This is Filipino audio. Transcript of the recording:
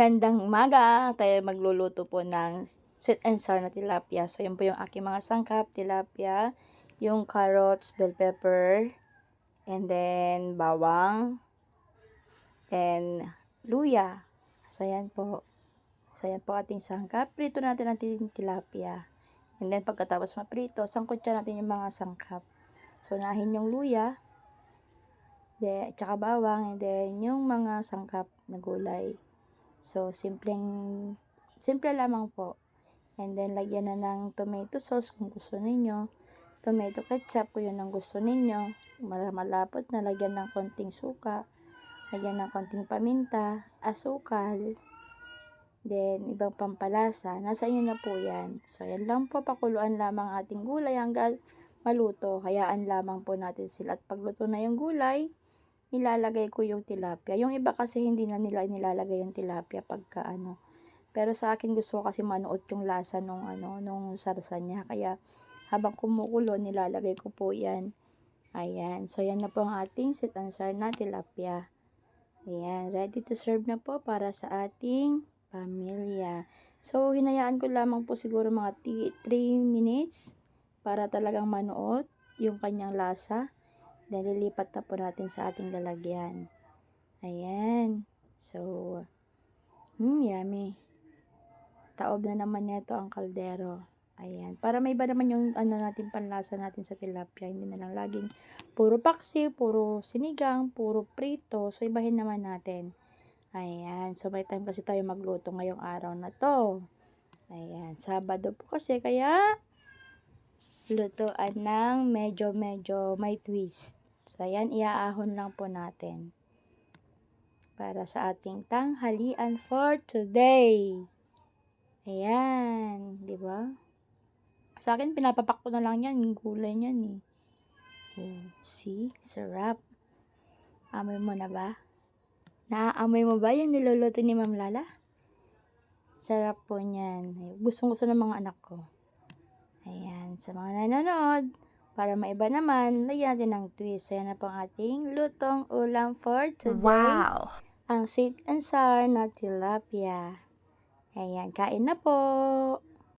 Gandang umaga! Tayo magluluto po ng sweet and sour na tilapia. So, yun po yung aking mga sangkap. Tilapia, yung carrots, bell pepper, and then bawang, and luya. So, yan po. So, yan po ating sangkap. Prito natin ang tilapia. And then, pagkatapos maprito, sangkot natin yung mga sangkap. So, unahin yung luya, tsaka bawang, and then yung mga sangkap na gulay. So, simple lamang po. And then, lagyan na ng tomato sauce kung gusto ninyo. Tomato ketchup kung yun ang gusto ninyo. Malapot na, lagyan ng konting suka. Lagyan ng konting paminta, asukal. Then, ibang pampalasa. Nasa inyo na po yan. So, yan lang po. Pakuluan lamang ating gulay hanggang maluto. Hayaan lamang po natin sila. At pagluto na yung gulay, nilalagay ko yung tilapia. Yung iba kasi hindi na nila nilalagay yung tilapia pagka ano. Pero sa akin gusto ko kasi manuot yung lasa nung sarsa niya. Kaya habang kumukulo, nilalagay ko po yan. Ayan. So, yan na po ang ating sweet and sour na tilapia. Ayan. Ready to serve na po para sa ating pamilya. So, hinayaan ko lamang po siguro mga 3 minutes para talagang manuot yung kanyang lasa. Then, lilipat na po natin sa ating lalagyan. Ayan. So, yummy. Taob na naman nito ang kaldero. Ayan. Para may iba naman yung natin panlasa natin sa tilapia. Hindi na lang laging puro paksi, puro sinigang, puro prito. So, ibahin naman natin. Ayan. So, may time kasi tayo magluto ngayong araw na to. Ayan. Sabado po kasi kaya lutuan ng medyo may twist. So, ayan, iaahon lang po natin para sa ating tanghalian for today. Ayan, di ba? Sa akin, pinapapak ko na lang yan, yung gulay niyan eh. Oh, see? Sarap. Amoy mo na ba? Naaamoy mo ba yung niluluto ni Ma'am Lala? Sarap po niyan. Gustong-gusto ng mga anak ko. Ayan, sa mga nanonood, para maiba naman, lagyan natin ng twist. So, yan na po ang ating lutong ulam for today. Wow! Ang sweet and sour na tilapia. Ayan, kain na po!